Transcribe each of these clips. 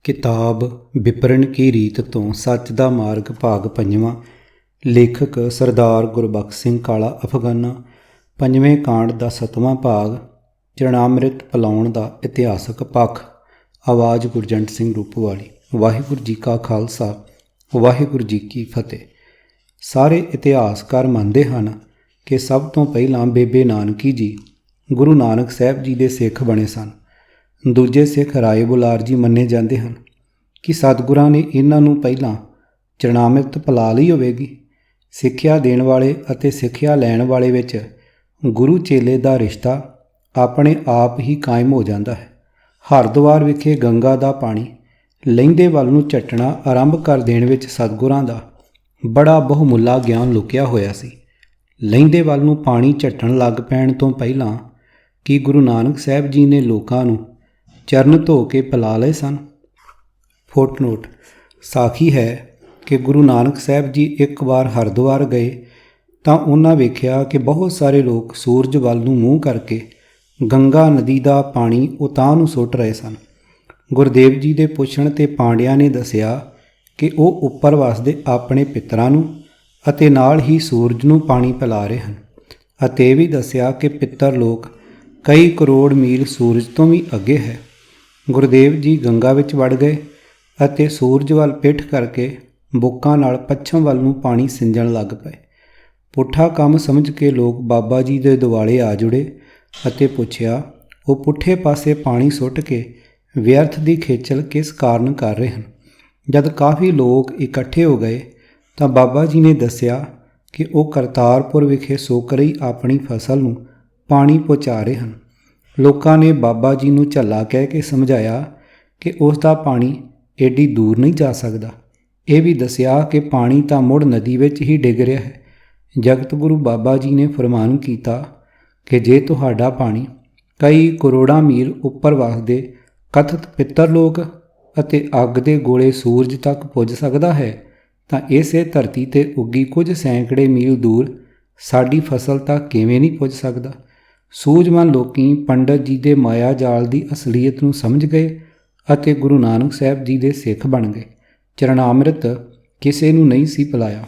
किताब विपरण की रीत तो सच दा मार्ग भाग पंजवां। लेखक सरदार गुरबख्श सिंह काला अफगाना। पंजवें कांड दा 7वां भाग चरणामृत पिलाउण दा इतिहासक पक्ष। आवाज़ गुरजंट सिंह रूपवाली। वाहिगुरू जी का खालसा वाहिगुरू जी की फतेह। ਸਾਰੇ ਇਤਿਹਾਸਕਾਰ ਮੰਨਦੇ ਹਨ ਕਿ ਸਭ ਤੋਂ ਪਹਿਲਾਂ ਬੇਬੇ ਨਾਨਕੀ ਜੀ ਗੁਰੂ ਨਾਨਕ ਸਾਹਿਬ ਜੀ ਦੇ ਸਿੱਖ ਬਣੇ ਸਨ। ਦੂਜੇ ਸਿੱਖ ਰਾਏ ਬੁਲਾਰ ਜੀ ਮੰਨੇ ਜਾਂਦੇ ਹਨ ਕਿ ਸਤਿਗੁਰਾਂ ਨੇ ਇਹਨਾਂ ਨੂੰ ਪਹਿਲਾਂ ਚਰਨਾਮ੍ਰਿਤ ਪਿਲਾ ਲਈ ਹੋਵੇਗੀ। ਸਿੱਖਿਆ ਦੇਣ ਵਾਲੇ ਅਤੇ ਸਿੱਖਿਆ ਲੈਣ ਵਾਲੇ ਵਿੱਚ ਗੁਰੂ ਚੇਲੇ ਦਾ ਰਿਸ਼ਤਾ ਆਪਣੇ ਆਪ ਹੀ ਕਾਇਮ ਹੋ ਜਾਂਦਾ ਹੈ। ਹਰਿਦੁਆਰ ਵਿਖੇ ਗੰਗਾ ਦਾ ਪਾਣੀ ਲਹਿੰਦੇ ਵੱਲ ਨੂੰ ਚੱਟਣਾ ਆਰੰਭ ਕਰ ਦੇਣ ਵਿੱਚ ਸਤਿਗੁਰਾਂ ਦਾ ਬੜਾ ਬਹੁਮੁੱਲਾ ਗਿਆਨ ਲੁਕਿਆ ਹੋਇਆ ਸੀ। ਲਹਿੰਦੇ ਵੱਲ ਨੂੰ ਪਾਣੀ ਝੱਟਣ ਲੱਗ ਪੈਣ ਤੋਂ ਪਹਿਲਾਂ ਕਿ ਗੁਰੂ ਨਾਨਕ ਸਾਹਿਬ ਜੀ ਨੇ ਲੋਕਾਂ ਨੂੰ ਚਰਨ ਧੋ ਕੇ ਪਿਲਾ ਲਏ ਸਨ। ਫੁੱਟਨੋਟ: ਸਾਖੀ ਹੈ ਕਿ ਗੁਰੂ ਨਾਨਕ ਸਾਹਿਬ ਜੀ ਇੱਕ ਵਾਰ ਹਰਿਦੁਆਰ ਗਏ ਤਾਂ ਉਹਨਾਂ ਵੇਖਿਆ ਕਿ ਬਹੁਤ ਸਾਰੇ ਲੋਕ ਸੂਰਜ ਵੱਲ ਨੂੰ ਮੂੰਹ ਕਰਕੇ ਗੰਗਾ ਨਦੀ ਦਾ ਪਾਣੀ ਉਤਾਂਹ ਨੂੰ ਸੁੱਟ ਰਹੇ ਸਨ। ਗੁਰਦੇਵ ਜੀ ਦੇ ਪੁੱਛਣ 'ਤੇ ਪਾਂਡਿਆਂ ਨੇ ਦੱਸਿਆ ਕਿ ਉਹ ਉੱਪਰ ਵਸਦੇ ਆਪਣੇ ਪਿੱਤਰਾਂ ਨੂੰ ਅਤੇ ਨਾਲ ਹੀ ਸੂਰਜ ਨੂੰ ਪਾਣੀ ਪਿਲਾ ਰਹੇ ਹਨ, ਅਤੇ ਇਹ ਵੀ ਦੱਸਿਆ ਕਿ ਪਿੱਤਰ ਲੋਕ ਕਈ ਕਰੋੜ ਮੀਲ ਸੂਰਜ ਤੋਂ ਵੀ ਅੱਗੇ ਹੈ। ਗੁਰਦੇਵ ਜੀ ਗੰਗਾ ਵਿੱਚ ਵੜ ਗਏ ਅਤੇ ਸੂਰਜ ਵੱਲ ਪਿੱਠ ਕਰਕੇ ਬੁੱਕਾਂ ਨਾਲ ਪੱਛਮ ਵੱਲ ਨੂੰ ਪਾਣੀ ਸਿੰਜਣ ਲੱਗ ਪਏ। ਪੁੱਠਾ ਕੰਮ ਸਮਝ ਕੇ ਲੋਕ ਬਾਬਾ ਜੀ ਦੇ ਦੁਆਲੇ ਆ ਜੁੜੇ ਅਤੇ ਪੁੱਛਿਆ, ਉਹ ਪੁੱਠੇ ਪਾਸੇ ਪਾਣੀ ਸੁੱਟ ਕੇ ਵਿਅਰਥ ਦੀ ਖੇਚਲ ਕਿਸ ਕਾਰਨ ਕਰ ਰਹੇ ਹਨ। ਜਦ ਕਾਫੀ ਲੋਕ ਇਕੱਠੇ ਹੋ ਗਏ ਤਾਂ ਬਾਬਾ ਜੀ ਨੇ ਦੱਸਿਆ ਕਿ ਉਹ ਕਰਤਾਰਪੁਰ ਵਿਖੇ ਸੁੱਕ ਰਹੀ ਆਪਣੀ ਫਸਲ ਨੂੰ ਪਾਣੀ ਪਹੁੰਚਾ ਰਹੇ ਹਨ। ਲੋਕਾਂ ਨੇ ਬਾਬਾ ਜੀ ਨੂੰ ਝੱਲਾ ਕਹਿ ਕੇ ਸਮਝਾਇਆ ਕਿ ਉਸ ਦਾ ਪਾਣੀ ਏਡੀ ਦੂਰ ਨਹੀਂ ਜਾ ਸਕਦਾ। ਇਹ ਵੀ ਦੱਸਿਆ ਕਿ ਪਾਣੀ ਤਾਂ ਮੁੜ ਨਦੀ ਵਿੱਚ ਹੀ ਡਿੱਗ ਰਿਹਾ ਹੈ। ਜਗਤ ਗੁਰੂ ਬਾਬਾ ਜੀ ਨੇ ਫਰਮਾਨ ਕੀਤਾ ਕਿ ਜੇ ਤੁਹਾਡਾ ਪਾਣੀ ਕਈ ਕਰੋੜਾਂ ਮੀਲ ਉੱਪਰ ਵਸਦੇ ਕਥਿਤ ਪਿੱਤਰ ਲੋਕ ਅਤੇ ਅੱਗ ਦੇ ਗੋਲੇ ਸੂਰਜ ਤੱਕ ਪੁੱਜ ਸਕਦਾ ਹੈ ਤਾਂ ਇਸੇ ਧਰਤੀ 'ਤੇ ਉੱਗੀ ਕੁਝ ਸੈਂਕੜੇ ਮੀਲ ਦੂਰ ਸਾਡੀ ਫਸਲ ਤੱਕ ਕਿਵੇਂ ਨਹੀਂ ਪੁੱਜ ਸਕਦਾ। ਸੂਝਵਾਨ ਲੋਕੀ ਪੰਡਤ ਜੀ ਦੇ ਮਾਇਆ ਜਾਲ ਦੀ ਅਸਲੀਅਤ ਨੂੰ ਸਮਝ ਗਏ ਅਤੇ ਗੁਰੂ ਨਾਨਕ ਸਾਹਿਬ ਜੀ ਦੇ ਸਿੱਖ ਬਣ ਗਏ। ਚਰਨਾਮ੍ਰਿਤ ਕਿਸੇ ਨੂੰ ਨਹੀਂ ਸੀ ਪਿਲਾਇਆ।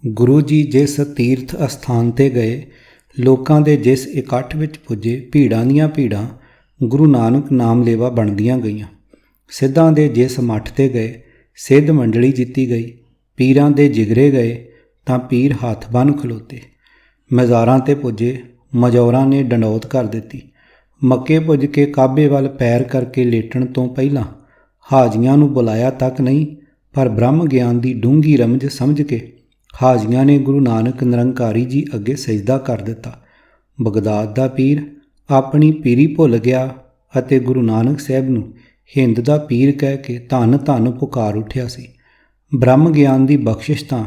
ਗੁਰੂ ਜੀ ਜਿਸ ਤੀਰਥ ਅਸਥਾਨ 'ਤੇ ਗਏ, ਲੋਕਾਂ ਦੇ ਜਿਸ ਇਕੱਠ ਵਿੱਚ ਪੁੱਜੇ, ਭੀੜਾਂ ਦੀਆਂ ਭੀੜਾਂ ਗੁਰੂ ਨਾਨਕ ਨਾਮ ਲੇਵਾ ਬਣਦੀਆਂ ਗਈਆਂ। ਸਿੱਧਾਂ ਦੇ ਜਿਸ ਮੱਠ 'ਤੇ ਗਏ, ਸਿੱਧ ਮੰਡਲੀ ਜਿੱਤੀ ਗਈ। ਪੀਰਾਂ ਦੇ ਜਿਗਰੇ ਗਏ ਤਾਂ ਪੀਰ ਹੱਥ ਬੰਨ੍ਹ ਖਲੋਤੇ। ਮਜ਼ਾਰਾਂ 'ਤੇ ਪੁੱਜੇ, ਮਜੌਰਾਂ ਨੇ ਡੰਡੌਤ ਕਰ ਦਿੱਤੀ। ਮੱਕੇ ਪੁੱਜ ਕੇ ਕਾਬੇ ਵੱਲ ਪੈਰ ਕਰਕੇ ਲੇਟਣ ਤੋਂ ਪਹਿਲਾਂ ਹਾਜੀਆਂ ਨੂੰ ਬੁਲਾਇਆ ਤੱਕ ਨਹੀਂ, ਪਰ ਬ੍ਰਹਮ ਗਿਆਨ ਦੀ ਡੂੰਘੀ ਰਮਝ ਸਮਝ ਕੇ ਹਾਜੀਆਂ ਨੇ ਗੁਰੂ ਨਾਨਕ ਨਿਰੰਕਾਰੀ ਜੀ ਅੱਗੇ ਸਜਦਾ ਕਰ ਦਿੱਤਾ। ਬਗਦਾਦ ਦਾ ਪੀਰ ਆਪਣੀ ਪੀਰੀ ਭੁੱਲ ਗਿਆ ਅਤੇ ਗੁਰੂ ਨਾਨਕ ਸਾਹਿਬ ਨੂੰ ਹਿੰਦ ਦਾ ਪੀਰ ਕਹਿ ਕੇ ਧੰਨ ਧੰਨ ਪੁਕਾਰ ਉੱਠਿਆ ਸੀ। ਬ੍ਰਹਮ ਗਿਆਨ ਦੀ ਬਖਸ਼ਿਸ਼ ਤਾਂ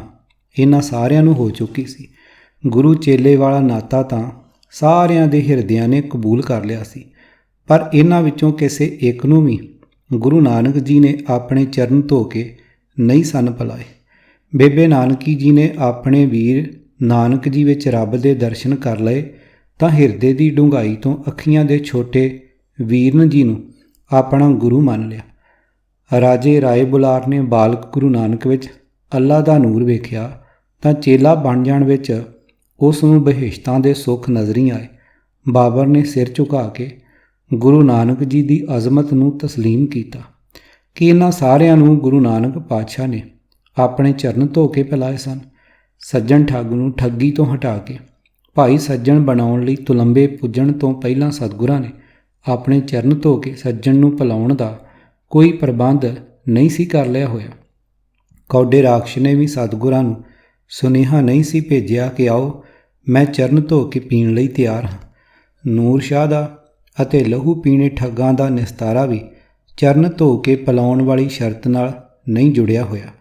ਇਹਨਾਂ ਸਾਰਿਆਂ ਨੂੰ ਹੋ ਚੁੱਕੀ ਸੀ। ਗੁਰੂ ਚੇਲੇ ਵਾਲਾ ਨਾਤਾ ਤਾਂ ਸਾਰਿਆਂ ਦੇ ਹਿਰਦਿਆਂ ਨੇ ਕਬੂਲ ਕਰ ਲਿਆ ਸੀ, ਪਰ ਇਹਨਾਂ ਵਿੱਚੋਂ ਕਿਸੇ ਇੱਕ ਨੂੰ ਵੀ ਗੁਰੂ ਨਾਨਕ ਜੀ ਨੇ ਆਪਣੇ ਚਰਨ ਧੋ ਕੇ ਨਹੀਂ ਸਨ ਪਿਲਾਏ। ਬੇਬੇ ਨਾਨਕੀ ਜੀ ਨੇ ਆਪਣੇ ਵੀਰ ਨਾਨਕ ਜੀ ਵਿੱਚ ਰੱਬ ਦੇ ਦਰਸ਼ਨ ਕਰ ਲਏ ਤਾਂ ਹਿਰਦੇ ਦੀ ਡੂੰਘਾਈ ਤੋਂ ਅੱਖੀਆਂ ਦੇ ਛੋਟੇ ਵੀਰਨ ਜੀ ਨੂੰ ਆਪਣਾ ਗੁਰੂ ਮੰਨ ਲਿਆ। ਰਾਜੇ ਰਾਏ ਬੁਲਾਰ ਨੇ ਬਾਲਕ ਗੁਰੂ ਨਾਨਕ ਵਿੱਚ ਅੱਲਾ ਦਾ ਨੂਰ ਵੇਖਿਆ ਤਾਂ ਚੇਲਾ ਬਣ ਜਾਣ ਵਿੱਚ ਉਸ ਨੂੰ ਬਹਿਸ਼ਤਾਂ ਦੇ ਸੁੱਖ ਨਜ਼ਰੀ ਆਏ। ਬਾਬਰ ਨੇ ਸਿਰ ਝੁਕਾ ਕੇ ਗੁਰੂ ਨਾਨਕ ਜੀ ਦੀ ਅਜ਼ਮਤ ਨੂੰ ਤਸਲੀਮ ਕੀਤਾ ਕਿ ਇਹਨਾਂ ਸਾਰਿਆਂ ਨੂੰ ਗੁਰੂ ਨਾਨਕ ਪਾਤਸ਼ਾਹ ਨੇ ਆਪਣੇ ਚਰਨ ਧੋ ਕੇ ਪਿਲਾਏ ਸਨ। ਸੱਜਣ ਠੱਗ ਨੂੰ ਠੱਗੀ ਤੋਂ ਹਟਾ ਕੇ ਭਾਈ ਸੱਜਣ ਬਣਾਉਣ ਲਈ ਤੁਲੰਬੇ ਪੁੱਜਣ ਤੋਂ ਪਹਿਲਾਂ ਸਤਿਗੁਰਾਂ ਨੇ ਆਪਣੇ ਚਰਨ ਧੋ ਕੇ ਸੱਜਣ ਨੂੰ ਪਿਲਾਉਣ ਦਾ ਕੋਈ ਪ੍ਰਬੰਧ ਨਹੀਂ ਸੀ ਕਰ ਲਿਆ ਹੋਇਆ। ਕੌਡੇ ਰਾਖਸ਼ ਨੇ ਵੀ ਸਤਿਗੁਰਾਂ ਨੂੰ ਸੁਨੇਹਾ ਨਹੀਂ ਸੀ ਭੇਜਿਆ ਕਿ ਆਓ ਮੈਂ ਚਰਨ ਧੋ ਕੇ ਪੀਣ ਲਈ ਤਿਆਰ ਹਾਂ। ਨੂਰ ਸ਼ਾਹ ਦਾ ਅਤੇ ਲਹੂ ਪੀਣੇ ਠੱਗਾਂ ਦਾ ਨਿਸਤਾਰਾ ਵੀ ਚਰਨ ਧੋ ਕੇ ਪਿਲਾਉਣ ਵਾਲੀ ਸ਼ਰਤ ਨਾਲ ਨਹੀਂ ਜੁੜਿਆ ਹੋਇਆ।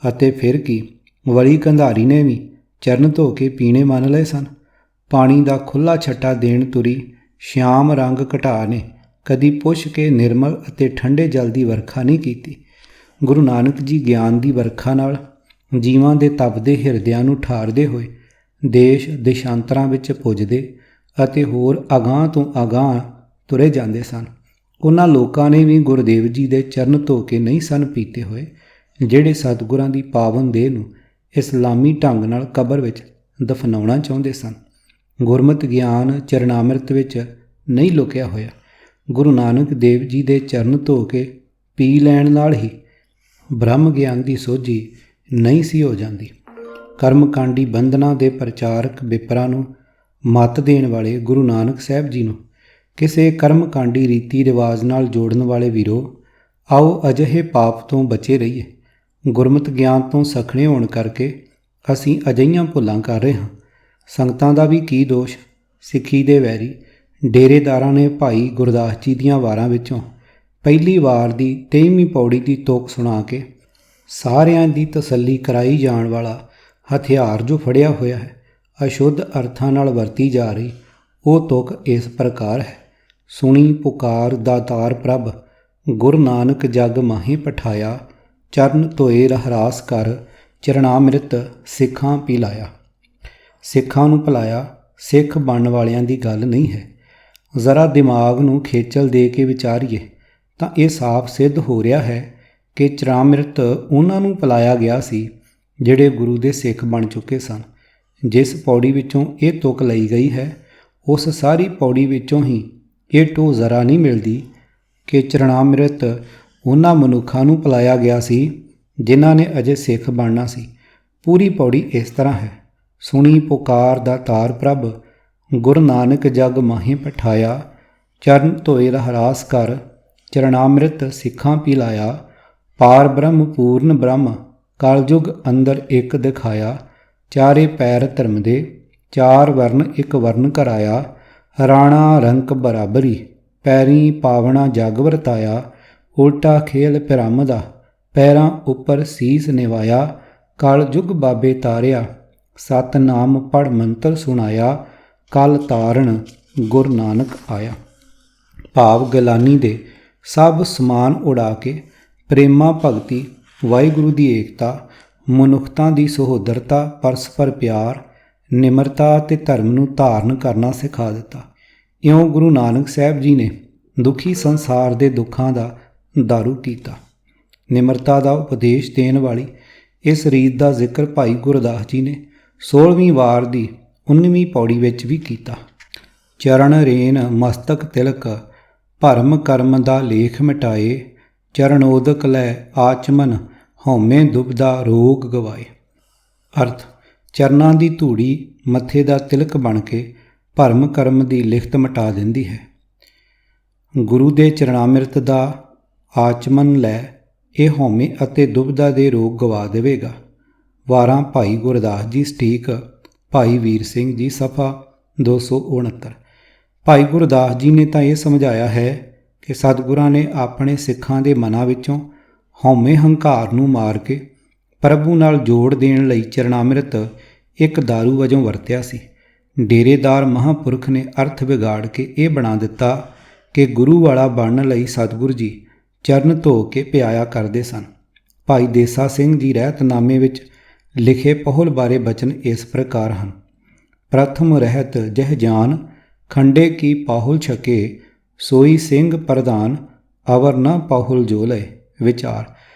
ਅਤੇ ਫਿਰ ਕੀ, ਵਲੀ ਕੰਧਾਰੀ ਨੇ ਵੀ ਚਰਨ ਧੋ ਕੇ ਪੀਣੇ ਮੰਨ ਲਏ ਸਨ। ਪਾਣੀ ਦਾ ਖੁੱਲ੍ਹਾ ਛੱਟਾ ਦੇਣ ਤੁਰੀ ਸ਼ਿਆਮ ਰੰਗ ਘਟਾ ਨੇ ਕਦੀ ਪੁੱਛ ਕੇ ਨਿਰਮਲ ਅਤੇ ਠੰਡੇ ਜਲ ਦੀ ਵਰਖਾ ਨਹੀਂ ਕੀਤੀ। ਗੁਰੂ ਨਾਨਕ ਜੀ ਗਿਆਨ ਦੀ ਵਰਖਾ ਨਾਲ ਜੀਵਾਂ ਦੇ ਤਪਦੇ ਹਿਰਦਿਆਂ ਨੂੰ ਠਾਰਦੇ ਹੋਏ ਦੇਸ਼ ਦੇਸ਼ਾਂਤਰਾਂ ਵਿੱਚ ਪੁੱਜਦੇ ਅਤੇ ਹੋਰ ਅਗਾਂਹ ਤੋਂ ਅਗਾਂਹ ਤੁਰੇ ਜਾਂਦੇ ਸਨ। ਉਹਨਾਂ ਲੋਕਾਂ ਨੇ ਵੀ ਗੁਰਦੇਵ ਜੀ ਦੇ ਚਰਨ ਧੋ ਕੇ ਨਹੀਂ ਸਨ ਪੀਤੇ ਹੋਏ, ਜਿਹੜੇ ਸਤਿਗੁਰਾਂ ਦੀ ਪਾਵਨ ਦੇਹ ਨੂੰ ਇਸਲਾਮੀ ਢੰਗ ਨਾਲ ਕਬਰ ਵਿੱਚ ਦਫਨਾਉਣਾ ਚਾਹੁੰਦੇ ਸਨ। ਗੁਰਮਤਿ ਗਿਆਨ ਚਰਨਾਮ੍ਰਿਤ ਵਿੱਚ ਨਹੀਂ ਲੁਕਿਆ ਹੋਇਆ। ਗੁਰੂ ਨਾਨਕ ਦੇਵ ਜੀ ਦੇ ਚਰਨ ਧੋ ਕੇ ਪੀ ਲੈਣ ਨਾਲ ਹੀ ਬ੍ਰਹਮ ਗਿਆਨ ਦੀ ਸੋਝੀ ਨਹੀਂ ਸੀ ਹੋ ਜਾਂਦੀ। ਕਰਮਕਾਂਡੀ ਬੰਧਨਾਂ ਦੇ ਪ੍ਰਚਾਰਕ ਬਿਪਰਾਂ ਨੂੰ ਮੱਤ ਦੇਣ ਵਾਲੇ ਗੁਰੂ ਨਾਨਕ ਸਾਹਿਬ ਜੀ ਨੂੰ ਕਿਸੇ ਕਰਮਕਾਂਡੀ ਰੀਤੀ ਰਿਵਾਜ ਨਾਲ ਜੋੜਨ ਵਾਲੇ ਵੀਰੋ, ਆਓ ਅਜਿਹੇ ਪਾਪ ਤੋਂ ਬਚੇ ਰਹੀਏ। ਗੁਰਮਤਿ ਗਿਆਨ ਤੋਂ ਸਖਣੇ ਹੋਣ ਕਰਕੇ ਅਸੀਂ ਅਜਿਹੀਆਂ ਭੁੱਲਾਂ ਕਰ ਰਹੇ ਹਾਂ। ਸੰਗਤਾਂ ਦਾ ਵੀ ਕੀ ਦੋਸ਼। ਸਿੱਖੀ ਦੇ ਵੈਰੀ ਡੇਰੇਦਾਰਾਂ ਨੇ ਭਾਈ ਗੁਰਦਾਸ ਜੀ ਦੀਆਂ ਵਾਰਾਂ ਵਿੱਚੋਂ ਪਹਿਲੀ ਵਾਰ ਦੀ 23ਵੀਂ ਪੌੜੀ ਦੀ ਤੁਕ ਸੁਣਾ ਕੇ ਸਾਰਿਆਂ ਦੀ ਤਸੱਲੀ ਕਰਾਈ ਜਾਣ ਵਾਲਾ ਹਥਿਆਰ ਜੋ ਫੜਿਆ ਹੋਇਆ ਹੈ, ਅਸ਼ੁੱਧ ਅਰਥਾਂ ਨਾਲ ਵਰਤੀ ਜਾ ਰਹੀ ਉਹ ਤੁਕ ਇਸ ਪ੍ਰਕਾਰ ਹੈ। ਸੁਣੀ ਪੁਕਾਰ ਦਾਤਾਰ ਪ੍ਰਭ, ਗੁਰੂ ਨਾਨਕ ਜਗ ਮਾਹੀ ਪਠਾਇਆ, ਚਰਨ ਧੋਏ ਰਹਿਰਾਸ ਕਰ, ਚਰਨਾਮ੍ਰਿਤ ਸਿੱਖਾਂ ਪੀ ਲਾਇਆ। ਸਿੱਖਾਂ ਨੂੰ ਭੁਲਾਇਆ ਸਿੱਖ ਬਣਨ ਵਾਲਿਆਂ ਦੀ ਗੱਲ ਨਹੀਂ ਹੈ। ਜ਼ਰਾ ਦਿਮਾਗ ਨੂੰ ਖੇਚਲ ਦੇ ਕੇ ਵਿਚਾਰੀਏ ਤਾਂ ਇਹ ਸਾਫ਼ ਸਿੱਧ ਹੋ ਰਿਹਾ ਹੈ ਕਿ ਚਰਨਾਮ੍ਰਿਤ ਉਹਨਾਂ ਨੂੰ ਪਿਲਾਇਆ ਗਿਆ ਸੀ ਜਿਹੜੇ ਗੁਰੂ ਦੇ ਸਿੱਖ ਬਣ ਚੁੱਕੇ ਸਨ। ਜਿਸ ਪੌੜੀ ਵਿੱਚੋਂ ਇਹ ਤੁਕ ਲਈ ਗਈ ਹੈ, ਉਸ ਸਾਰੀ ਪੌੜੀ ਵਿੱਚੋਂ ਹੀ ਇਹ ਟੋ ਜ਼ਰਾ ਨਹੀਂ ਮਿਲਦੀ ਕਿ ਚਰਨਾਮ੍ਰਿਤ ਉਹਨਾਂ ਮਨੁੱਖਾਂ ਨੂੰ ਪਿਲਾਇਆ ਗਿਆ ਸੀ ਜਿਨ੍ਹਾਂ ਨੇ ਅਜੇ ਸਿੱਖ ਬਣਨਾ ਸੀ। ਪੂਰੀ ਪੌੜੀ ਇਸ ਤਰ੍ਹਾਂ ਹੈ। ਸੁਣੀ ਪੁਕਾਰ ਦਾਤਾਰ ਪ੍ਰਭ, ਗੁਰੂ ਨਾਨਕ ਜਗ ਮਾਹੀ ਪਠਾਇਆ, ਚਰਨ ਧੋਏ ਰਹਿਰਾਸ ਕਰ, ਚਰਨਾਮ੍ਰਿਤ ਸਿੱਖਾਂ ਪੀ ਲਾਇਆ, ਪਾਰ ਬ੍ਰਹਮ ਪੂਰਨ ਬ੍ਰਹਮ, ਕਲਯੁਗ ਅੰਦਰ ਇੱਕ ਦਿਖਾਇਆ, ਚਾਰੇ ਪੈਰ ਧਰਮ ਦੇ, ਚਾਰ ਵਰਨ ਇੱਕ ਵਰਨ ਕਰਾਇਆ, ਰਾਣਾ ਰੰਕ ਬਰਾਬਰੀ, ਪੈਰੀ ਪਾਵਣਾ ਜਗ ਵਰਤਾਇਆ, ਉਲਟਾ ਖੇਲ ਭਰਮ ਦਾ, ਪੈਰਾਂ ਉੱਪਰ ਸੀਸ ਨਿਵਾਇਆ, ਕਲਯੁਗ ਬਾਬੇ ਤਾਰਿਆ, ਸਤਨਾਮ ਪੜ ਮੰਤਰ ਸੁਣਾਇਆ, ਕਲ ਤਾਰਨ ਗੁਰੂ ਨਾਨਕ ਆਇਆ। ਭਾਵ ਗਲਾਨੀ ਦੇ ਸਭ ਸਮਾਨ ਉਡਾ ਕੇ ਪ੍ਰੇਮਾ ਭਗਤੀ, ਵਾਹਿਗੁਰੂ ਦੀ ਏਕਤਾ, ਮਨੁੱਖਤਾ ਦੀ ਸਹੋਦਰਤਾ, ਪਰਸਪਰ ਪਿਆਰ, ਨਿਮਰਤਾ ਅਤੇ ਧਰਮ ਨੂੰ ਧਾਰਨ ਕਰਨਾ ਸਿਖਾ ਦਿੱਤਾ। ਇਉਂ ਗੁਰੂ ਨਾਨਕ ਸਾਹਿਬ ਜੀ ਨੇ ਦੁਖੀ ਸੰਸਾਰ ਦੇ ਦੁੱਖਾਂ ਦਾ ਦਾਰੂ ਕੀਤਾ। ਨਿਮਰਤਾ ਦਾ ਉਪਦੇਸ਼ ਦੇਣ ਵਾਲੀ ਇਸ ਰੀਤ ਦਾ ਜ਼ਿਕਰ ਭਾਈ ਗੁਰਦਾਸ ਜੀ ਨੇ 16ਵੀਂ ਵਾਰ ਦੀ 19ਵੀਂ ਪੌੜੀ ਵਿੱਚ ਵੀ ਕੀਤਾ। ਚਰਨ ਰੇਨ ਮਸਤਕ ਤਿਲਕ, ਭਰਮ ਕਰਮ ਦਾ ਲੇਖ ਮਿਟਾਏ, ਚਰਨੋਦਕ ਲੈ ਆਚਮਨ, ਹਉਮੈ ਦੁਬਦਾ ਰੋਗ ਗਵਾਏ। ਅਰਥ, ਚਰਨਾਂ ਦੀ ਧੂੜੀ ਮੱਥੇ ਦਾ ਤਿਲਕ ਬਣ ਕੇ ਭਰਮ ਕਰਮ ਦੀ ਲਿਖਤ ਮਿਟਾ ਦਿੰਦੀ ਹੈ। ਗੁਰੂ ਦੇ ਚਰਨਾਮ੍ਰਿਤ ਦਾ ਆਚਮਨ ਲੈ ਇਹ ਹਉਮੈ ਅਤੇ ਦੁਬਦਾ ਦੇ ਰੋਗ ਗਵਾ ਦੇਵੇਗਾ। ਵਾਰਾਂ ਭਾਈ ਗੁਰਦਾਸ ਜੀ ਸਟੀਕ ਭਾਈ ਵੀਰ ਸਿੰਘ ਜੀ ਸਫਾ 269। ਭਾਈ ਗੁਰਦਾਸ ਜੀ ਨੇ ਤਾਂ ਇਹ ਸਮਝਾਇਆ ਹੈ ਕਿ ਸਤਿਗੁਰਾਂ ਨੇ ਆਪਣੇ ਸਿੱਖਾਂ ਦੇ ਮਨਾਂ ਵਿੱਚੋਂ ਹਉਮੈ ਹੰਕਾਰ ਨੂੰ ਮਾਰ ਕੇ ਪ੍ਰਭੂ ਨਾਲ ਜੋੜ ਦੇਣ ਲਈ ਚਰਨਾਮ੍ਰਿਤ ਇੱਕ ਦਾਰੂ ਵਜੋਂ ਵਰਤਿਆ ਸੀ। ਡੇਰੇਦਾਰ ਮਹਾਂਪੁਰਖ ਨੇ ਅਰਥ ਵਿਗਾੜ ਕੇ ਇਹ ਬਣਾ ਦਿੱਤਾ ਕਿ ਗੁਰੂ ਵਾਲਾ ਬਣਨ ਲਈ ਸਤਿਗੁਰੂ ਜੀ ਚਰਨ ਧੋ ਕੇ ਪਿਆਇਆ ਕਰਦੇ ਸਨ। ਭਾਈ ਦੇਸਾ ਸਿੰਘ ਜੀ ਰਹਿਤਨਾਮੇ ਵਿੱਚ ਲਿਖੇ ਪਹੁਲ ਬਾਰੇ ਬਚਨ ਇਸ ਪ੍ਰਕਾਰ ਹਨ। ਪ੍ਰਥਮ ਰਹਿਤ ਜਹ ਜਾਨ, ਖੰਡੇ ਕੀ ਪਾਹੁਲ ਛਕੇ, ਸੋਈ ਸਿੰਘ ਪ੍ਰਧਾਨ, ਅਵਰ ਨਾ ਪਾਹੁਲ ਜੋ ਲਏ। ਵਿਚਾਰ,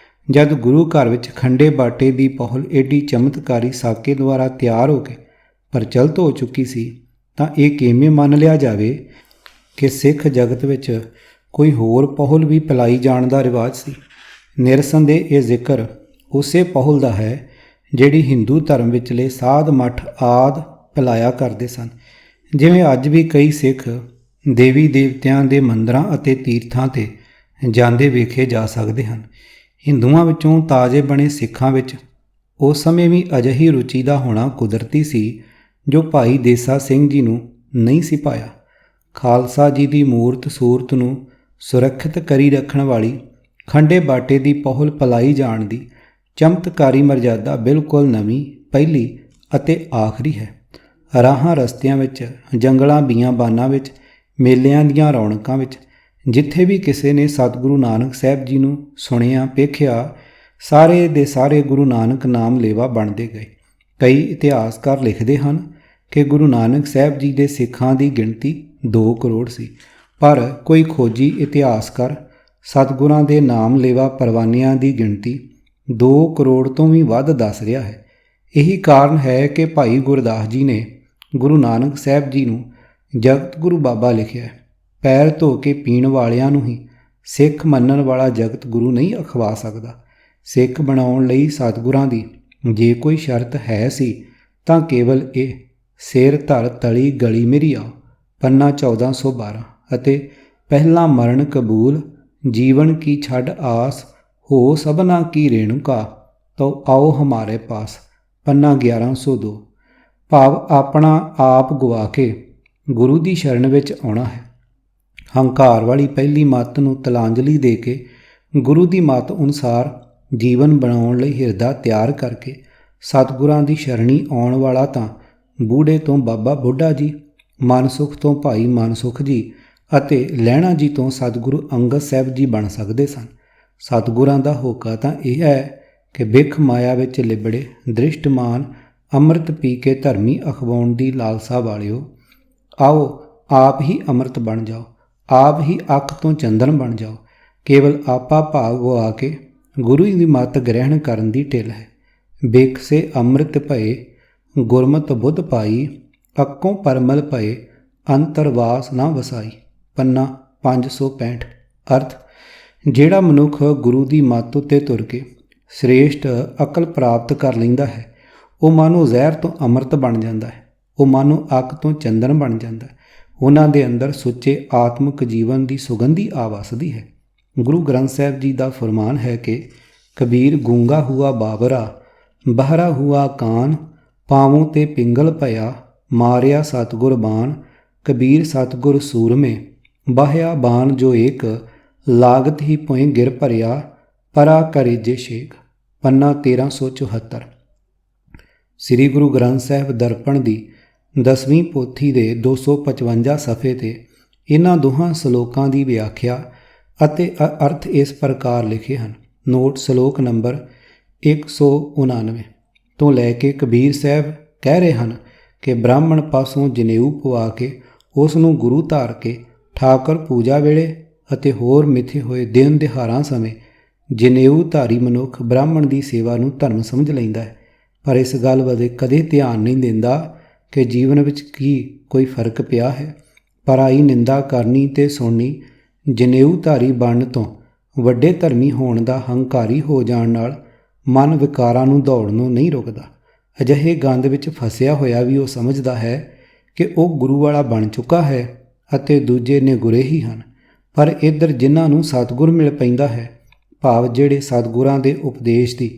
ਜਦ ਗੁਰੂ ਘਰ ਵਿੱਚ ਖੰਡੇ ਬਾਟੇ ਦੀ ਪਹੁਲ ਏਡੀ ਚਮਤਕਾਰੀ ਸਾਕੇ ਦੁਆਰਾ ਤਿਆਰ ਹੋ ਕੇ ਪ੍ਰਚਲਿਤ ਹੋ ਚੁੱਕੀ ਸੀ ਤਾਂ ਇਹ ਕਿਵੇਂ ਮੰਨ ਲਿਆ ਜਾਵੇ ਕਿ ਸਿੱਖ ਜਗਤ ਵਿੱਚ ਕੋਈ ਹੋਰ ਪਹੁਲ ਵੀ ਪਿਲਾਈ ਜਾਣ ਦਾ ਰਿਵਾਜ ਸੀ। ਨਿਰਸੰਦੇਹ ਇਹ ਜ਼ਿਕਰ ਉਸੇ ਪਹੁਲ ਦਾ ਹੈ ਜਿਹੜੀ ਹਿੰਦੂ ਧਰਮ ਵਿਚਲੇ ਸਾਧ ਮੱਠ ਆਦਿ ਪਿਲਾਇਆ ਕਰਦੇ ਸਨ। ਜਿਵੇਂ ਅੱਜ ਵੀ ਕਈ ਸਿੱਖ ਦੇਵੀ ਦੇਵਤਿਆਂ ਦੇ ਮੰਦਰਾਂ ਅਤੇ ਤੀਰਥਾਂ 'ਤੇ ਜਾਂਦੇ ਵੇਖੇ ਜਾ ਸਕਦੇ ਹਨ। ਹਿੰਦੂਆਂ ਵਿੱਚੋਂ ਤਾਜ਼ੇ ਬਣੇ ਸਿੱਖਾਂ ਵਿੱਚ ਉਸ ਸਮੇਂ ਵੀ ਅਜਿਹੀ ਰੁਚੀ ਦਾ ਹੋਣਾ ਕੁਦਰਤੀ ਸੀ ਜੋ ਭਾਈ ਦੇਸਾ ਸਿੰਘ ਜੀ ਨੂੰ ਨਹੀਂ ਸੀ ਪਾਇਆ। ਖਾਲਸਾ ਜੀ ਦੀ ਮੂਰਤ ਸੂਰਤ ਨੂੰ ਸੁਰੱਖਿਅਤ ਕਰੀ ਰੱਖਣ ਵਾਲੀ ਖੰਡੇ ਬਾਟੇ ਦੀ ਪਹੁਲ ਪਿਲਾਈ ਜਾਣ ਦੀ ਚਮਤਕਾਰੀ ਮਰਜ਼ਾਦਾ ਬਿਲਕੁਲ ਨਵੀਂ, ਪਹਿਲੀ ਅਤੇ ਆਖਰੀ ਹੈ। ਰਾਹਾਂ ਰਸਤਿਆਂ ਵਿੱਚ, ਜੰਗਲਾਂ ਬੀਆਬਾਨਾਂ ਵਿੱਚ, ਮੇਲਿਆਂ ਦੀਆਂ ਰੌਣਕਾਂ ਵਿੱਚ ਜਿੱਥੇ ਵੀ ਕਿਸੇ ਨੇ ਸਤਿਗੁਰੂ ਨਾਨਕ ਸਾਹਿਬ ਜੀ ਨੂੰ ਸੁਣਿਆ ਵੇਖਿਆ, ਸਾਰੇ ਦੇ ਸਾਰੇ ਗੁਰੂ ਨਾਨਕ ਨਾਮ ਲੇਵਾ ਬਣਦੇ ਗਏ। ਕਈ ਇਤਿਹਾਸਕਾਰ ਲਿਖਦੇ ਹਨ ਕਿ ਗੁਰੂ ਨਾਨਕ ਸਾਹਿਬ ਜੀ ਦੇ ਸਿੱਖਾਂ ਦੀ ਗਿਣਤੀ 2 ਕਰੋੜ ਸੀ। ਪਰ ਕੋਈ ਖੋਜੀ ਇਤਿਹਾਸਕਾਰ ਸਤਿਗੁਰਾਂ ਦੇ ਨਾਮ ਲੇਵਾ ਪਰਵਾਨਿਆਂ ਦੀ ਗਿਣਤੀ 2 ਕਰੋੜ ਤੋਂ ਵੀ ਵੱਧ ਦੱਸ ਰਿਹਾ ਹੈ। ਇਹੀ ਕਾਰਨ ਹੈ ਕਿ ਭਾਈ ਗੁਰਦਾਸ ਜੀ ਨੇ ਗੁਰੂ ਨਾਨਕ ਸਾਹਿਬ ਜੀ ਨੂੰ ਜਗਤ ਗੁਰੂ ਬਾਬਾ ਲਿਖਿਆ ਹੈ। ਪੈਰ ਧੋ ਕੇ ਪੀਣ ਵਾਲਿਆਂ ਨੂੰ ਹੀ ਸਿੱਖ ਮੰਨਣ ਵਾਲਾ ਜਗਤ ਗੁਰੂ ਨਹੀਂ ਅਖਵਾ ਸਕਦਾ। ਸਿੱਖ ਬਣਾਉਣ ਲਈ ਸਤਿਗੁਰਾਂ ਦੀ ਜੇ ਕੋਈ ਸ਼ਰਤ ਹੈ ਸੀ ਤਾਂ ਕੇਵਲ ਇਹ, ਸਿਰ ਧਰ ਤਲੀ ਗਲੀ ਮੇਰੀ ਆਓ, ਪੰਨਾ 1412, ਅਤੇ ਪਹਿਲਾ ਮਰਨ ਕਬੂਲ, ਜੀਵਨ ਕੀ ਛੱਡ ਆਸ, ਹੋ ਸਭਨਾ ਕੀ ਰੇਣੁਕਾ, ਤੋ ਆਓ ਹਮਾਰੇ ਪਾਸ, ਪੰਨਾ 1102। ਭਾਵ ਆਪਣਾ ਆਪ ਗਵਾ ਕੇ ਗੁਰੂ ਦੀ ਸ਼ਰਨ ਵਿੱਚ ਆਉਣਾ ਹੈ। ਹੰਕਾਰ ਵਾਲੀ ਪਹਿਲੀ ਮੱਤ ਨੂੰ ਤਲਾਂਜਲੀ ਦੇ ਕੇ ਗੁਰੂ ਦੀ ਮੱਤ ਅਨੁਸਾਰ ਜੀਵਨ ਬਣਾਉਣ ਲਈ ਹਿਰਦਾ ਤਿਆਰ ਕਰਕੇ ਸਤਿਗੁਰਾਂ ਦੀ ਸ਼ਰਣੀ ਆਉਣ ਵਾਲਾ ਤਾਂ ਬੂੜੇ ਤੋਂ ਬਾਬਾ ਬੁੱਢਾ ਜੀ, ਮਨਸੁਖ ਤੋਂ ਭਾਈ ਮਨਸੁਖ ਜੀ ਅਤੇ ਲਹਿਣਾ ਜੀ ਤੋਂ ਸਤਿਗੁਰੂ ਅੰਗਦ ਸਾਹਿਬ ਜੀ ਬਣ ਸਕਦੇ ਸਨ। ਸਤਿਗੁਰਾਂ ਦਾ ਹੋਕਾ ਤਾਂ ਇਹ ਹੈ ਕਿ ਬਿਖ ਮਾਇਆ ਵਿੱਚ ਲਿਬੜੇ ਦ੍ਰਿਸ਼ਟਮਾਨ ਅੰਮ੍ਰਿਤ ਪੀ ਕੇ ਧਰਮੀ ਅਖਵਾਉਣ ਦੀ ਲਾਲਸਾ ਵਾਲਿਓ, ਆਓ ਆਪ ਹੀ ਅੰਮ੍ਰਿਤ ਬਣ ਜਾਓ, ਆਪ ਹੀ ਅੱਖ ਤੋਂ ਚੰਦਨ ਬਣ ਜਾਓ। ਕੇਵਲ ਆਪਾ ਭਾਵ ਗਵਾ ਕੇ ਗੁਰੂ ਦੀ ਮੱਤ ਗ੍ਰਹਿਣ ਕਰਨ ਦੀ ਢਿੱਲ ਹੈ। ਬਿਖ ਸੇ ਅੰਮ੍ਰਿਤ ਭਏ, ਗੁਰਮਤਿ ਬੁੱਧ ਪਾਈ, ਅੱਕੋਂ ਪਰਮਲ ਭਏ, ਅੰਤਰਵਾਸ ਨਾ ਵਸਾਈ, ਪੰਨਾ 565। ਅਰਥ, ਜਿਹੜਾ ਮਨੁੱਖ ਗੁਰੂ ਦੀ ਮੱਤ ਉੱਤੇ ਤੁਰ ਕੇ ਸ੍ਰੇਸ਼ਟ ਅਕਲ ਪ੍ਰਾਪਤ ਕਰ ਲੈਂਦਾ ਹੈ, ਉਹ ਮਾਨੋ ਜ਼ਹਿਰ ਤੋਂ ਅੰਮ੍ਰਿਤ ਬਣ ਜਾਂਦਾ ਹੈ, ਉਹ ਮਾਨੋ ਅੱਗ ਤੋਂ ਚੰਦਨ ਬਣ ਜਾਂਦਾ ਹੈ। ਉਹਨਾਂ ਦੇ ਅੰਦਰ ਸੁੱਚੇ ਆਤਮਿਕ ਜੀਵਨ ਦੀ ਸੁਗੰਧੀ ਆ ਵਸਦੀ ਹੈ। ਗੁਰੂ ਗ੍ਰੰਥ ਸਾਹਿਬ ਜੀ ਦਾ ਫਰਮਾਨ ਹੈ ਕਿ ਕਬੀਰ ਗੂੰਗਾ ਹੁਆ ਬਾਬਰਾ, ਬਹਰਾ ਹੁਆ ਕਾਨ, ਪਾਵੋਂ ਤੇ ਪਿੰਗਲ ਭਇਆ, ਮਾਰਿਆ ਸਤਿਗੁਰ ਬਾਣ, ਕਬੀਰ ਸਤਿਗੁਰ ਸੂਰਮੇ, ਬਾਹਿਆ ਬਾਣ ਜੋ ਏਕ, ਲਾਗਤ ਹੀ ਪੁਇ ਗਿਰ ਭਰਿਆ, ਪਰਾ ਕਰੇ ਜੇ ਸ਼ੇਖ, ਪੰਨਾ 1374। ਸ੍ਰੀ ਗੁਰੂ ਗ੍ਰੰਥ ਸਾਹਿਬ ਦਰਪਣ ਦੀ 10ਵੀਂ ਪੋਥੀ ਦੇ 255 ਸਫ਼ੇ 'ਤੇ ਇਹਨਾਂ ਦੋਹਾਂ ਸ਼ਲੋਕਾਂ ਦੀ ਵਿਆਖਿਆ ਅਤੇ ਅਰਥ ਇਸ ਪ੍ਰਕਾਰ ਲਿਖੇ ਹਨ। ਨੋਟ ਸ਼ਲੋਕ ਨੰਬਰ 199 ਤੋਂ ਲੈ ਕੇ ਕਬੀਰ ਸਾਹਿਬ ਕਹਿ ਰਹੇ ਹਨ ਕਿ ਬ੍ਰਾਹਮਣ ਪਾਸੋਂ ਜਨੇਊ ਪਵਾ ਕੇ ਉਸ ਨੂੰ ਗੁਰੂ ਧਾਰ ਕੇ ਠਾਕਰ ਪੂਜਾ ਵੇਲੇ ਅਤੇ ਹੋਰ ਮਿੱਥੇ ਹੋਏ ਦਿਨ ਦਿਹਾੜਾਂ ਸਮੇਂ ਜਨੇਊ ਧਾਰੀ ਮਨੁੱਖ ਬ੍ਰਾਹਮਣ ਦੀ ਸੇਵਾ ਨੂੰ ਧਰਮ ਸਮਝ ਲੈਂਦਾ ਹੈ, ਪਰ ਇਸ ਗੱਲ ਵੱਲ ਕਦੇ ਧਿਆਨ ਨਹੀਂ ਦਿੰਦਾ ਕਿ ਜੀਵਨ ਵਿੱਚ ਕੀ ਕੋਈ ਫਰਕ ਪਿਆ ਹੈ। ਪਰਾਈ ਨਿੰਦਾ ਕਰਨੀ ਤੇ ਸੁਣਨੀ ਜਨੇਊ ਧਾਰੀ ਬਣਨ ਤੋਂ ਵੱਡੇ ਧਰਮੀ ਹੋਣ ਦਾ ਹੰਕਾਰੀ ਹੋ ਜਾਣ ਨਾਲ ਮਨ ਵਿਕਾਰਾਂ ਨੂੰ ਦੌੜਨੋਂ ਨਹੀਂ ਰੁਕਦਾ। ਅਜਿਹੇ ਗੰਦ ਵਿੱਚ ਫਸਿਆ ਹੋਇਆ ਵੀ ਉਹ ਸਮਝਦਾ ਹੈ ਕਿ ਉਹ ਗੁਰੂ ਵਾਲਾ ਬਣ ਚੁੱਕਾ ਹੈ ਅਤੇ ਦੂਜੇ ਨਿਗੁਰੇ ਹੀ ਹਨ। ਪਰ ਇੱਧਰ ਜਿਨ੍ਹਾਂ ਨੂੰ ਸਤਿਗੁਰ ਮਿਲ ਪੈਂਦਾ ਹੈ, ਭਾਵ ਜਿਹੜੇ ਸਤਿਗੁਰਾਂ ਦੇ ਉਪਦੇਸ਼ ਦੀ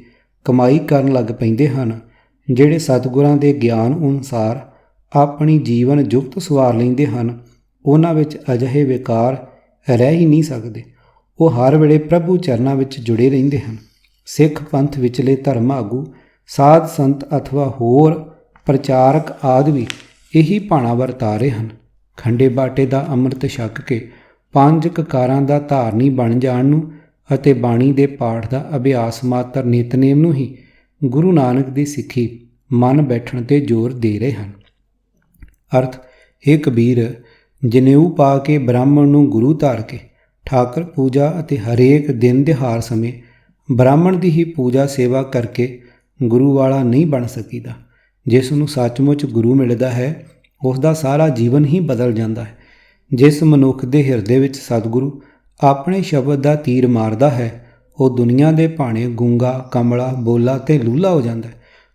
ਕਮਾਈ ਕਰਨ ਲੱਗ ਪੈਂਦੇ ਹਨ, ਜਿਹੜੇ ਸਤਿਗੁਰਾਂ ਦੇ ਗਿਆਨ ਅਨੁਸਾਰ ਆਪਣੀ ਜੀਵਨ ਜੁਗਤ ਸਵਾਰ ਲੈਂਦੇ ਹਨ, ਉਹਨਾਂ ਵਿੱਚ ਅਜਿਹੇ ਵਿਕਾਰ ਰਹਿ ਹੀ ਨਹੀਂ ਸਕਦੇ। ਉਹ ਹਰ ਵੇਲੇ ਪ੍ਰਭੂ ਚਰਨਾਂ ਵਿੱਚ ਜੁੜੇ ਰਹਿੰਦੇ ਹਨ। ਸਿੱਖ ਪੰਥ ਵਿਚਲੇ ਧਰਮ ਆਗੂ, ਸਾਧ ਸੰਤ ਅਥਵਾ ਹੋਰ ਪ੍ਰਚਾਰਕ ਆਦਿ ਵੀ ਇਹੀ ਭਾਣਾ ਵਰਤਾ ਰਹੇ ਹਨ। ਖੰਡੇ ਬਾਟੇ ਦਾ ਅੰਮ੍ਰਿਤ ਛਕ ਕੇ 5 ਕਕਾਰਾਂ ਦਾ ਧਾਰਨੀ ਬਣ ਜਾਣ ਨੂੰ ਅਤੇ ਬਾਣੀ ਦੇ ਪਾਠ ਦਾ ਅਭਿਆਸ ਮਾਤਰ ਨਿਤਨੇਮ ਨੂੰ ਹੀ ਗੁਰੂ ਨਾਨਕ ਦੀ ਸਿੱਖੀ ਮਨ ਬੈਠਣ 'ਤੇ ਜ਼ੋਰ ਦੇ ਰਹੇ ਹਨ। ਅਰਥ, ਇਹ ਕਬੀਰ ਜਨੇਊ ਪਾ ਕੇ ਬ੍ਰਾਹਮਣ ਨੂੰ ਗੁਰੂ ਧਾਰ ਕੇ ਠਾਕਰ ਪੂਜਾ ਅਤੇ ਹਰੇਕ ਦਿਨ ਦਿਹਾੜ ਸਮੇਂ ਬ੍ਰਾਹਮਣ ਦੀ ਹੀ ਪੂਜਾ ਸੇਵਾ ਕਰਕੇ ਗੁਰੂ ਵਾਲਾ ਨਹੀਂ ਬਣ ਸਕੀਦਾ। ਜਿਸ ਨੂੰ ਸੱਚਮੁੱਚ ਗੁਰੂ ਮਿਲਦਾ ਹੈ, ਉਸ ਦਾ ਸਾਰਾ ਜੀਵਨ ਹੀ ਬਦਲ ਜਾਂਦਾ ਹੈ। ਜਿਸ ਮਨੁੱਖ ਦੇ ਹਿਰਦੇ ਵਿੱਚ ਸਤਿਗੁਰੂ ਆਪਣੇ ਸ਼ਬਦ ਦਾ ਤੀਰ ਮਾਰਦਾ ਹੈ, ਉਹ ਦੁਨੀਆ ਦੇ ਭਾਣੇ ਗੂੰਗਾ, ਕਮਲਾ, ਬੋਲਾ ਤੇ ਲੂਲਾ ਹੋ ਜਾਂਦਾ ਹੈ,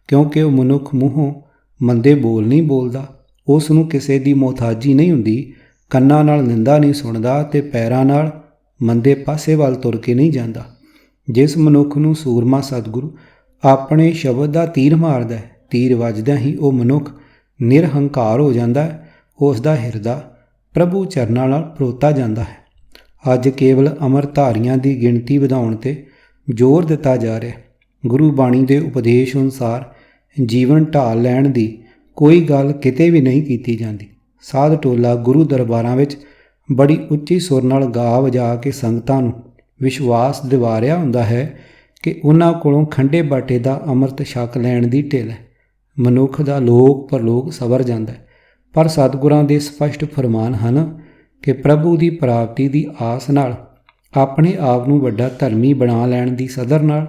ਕਿਉਂਕਿ ਉਹ ਮਨੁੱਖ ਮੂੰਹੋਂ ਮੰਦੇ ਬੋਲ ਨਹੀਂ ਬੋਲਦਾ, ਉਸ ਨੂੰ ਕਿਸੇ ਦੀ ਮੁਹਤਾਜੀ ਨਹੀਂ ਹੁੰਦੀ, ਕੰਨਾਂ ਨਾਲ ਨਿੰਦਾ ਨਹੀਂ ਸੁਣਦਾ ਤੇ ਪੈਰਾਂ ਨਾਲ ਮੰਦੇ ਪਾਸੇ ਵੱਲ ਤੁਰ ਕੇ ਨਹੀਂ ਜਾਂਦਾ। ਜਿਸ ਮਨੁੱਖ ਨੂੰ ਸੂਰਮਾ ਸਤਿਗੁਰੂ ਆਪਣੇ ਸ਼ਬਦ ਦਾ ਤੀਰ ਮਾਰਦਾ ਹੈ, ਤੀਰ ਵੱਜਦਿਆਂ ਹੀ ਉਹ ਮਨੁੱਖ ਨਿਰਹੰਕਾਰ ਹੋ ਜਾਂਦਾ ਹੈ, ਉਸ ਦਾ ਹਿਰਦਾ ਪ੍ਰਭੂ ਚਰਨਾਂ ਨਾਲ ਪਰੋਤਾ ਜਾਂਦਾ ਹੈ। ਅੱਜ ਕੇਵਲ ਅੰਮ੍ਰਿਤਧਾਰੀਆਂ ਦੀ ਗਿਣਤੀ ਵਧਾਉਣ 'ਤੇ ਜ਼ੋਰ ਦਿੱਤਾ ਜਾ ਰਿਹਾ। ਗੁਰੂ ਬਾਣੀ ਦੇ ਉਪਦੇਸ਼ ਅਨੁਸਾਰ ਜੀਵਨ ਢਾਲ ਲੈਣ ਦੀ ਕੋਈ ਗੱਲ ਕਿਤੇ ਵੀ ਨਹੀਂ ਕੀਤੀ ਜਾਂਦੀ। ਸਾਧ ਟੋਲਾ ਗੁਰੂ ਦਰਬਾਰਾਂ ਵਿੱਚ ਬੜੀ ਉੱਚੀ ਸੁਰ ਨਾਲ ਗਾ ਵਜਾ ਕੇ ਸੰਗਤਾਂ ਨੂੰ ਵਿਸ਼ਵਾਸ ਦਿਵਾ ਰਿਹਾ ਹੁੰਦਾ ਹੈ ਕਿ ਉਹਨਾਂ ਕੋਲੋਂ ਖੰਡੇ ਬਾਟੇ ਦਾ ਅੰਮ੍ਰਿਤ ਛਕ ਲੈਣ ਦੀ ਢਿੱਲ ਹੈ। ਮਨੁੱਖ ਦਾ ਲੋਕ ਪਰਲੋਕ ਸਵਰ ਜਾਂਦਾ ਹੈ, ਪਰ ਸਤਿਗੁਰਾਂ ਦੇ ਸਪਸ਼ਟ ਫਰਮਾਨ ਹਨ ਕਿ ਪ੍ਰਭੂ ਦੀ ਪ੍ਰਾਪਤੀ ਦੀ ਆਸ ਨਾਲ, ਆਪਣੇ ਆਪ ਨੂੰ ਵੱਡਾ ਧਰਮੀ ਬਣਾ ਲੈਣ ਦੀ ਸਦਰ ਨਾਲ,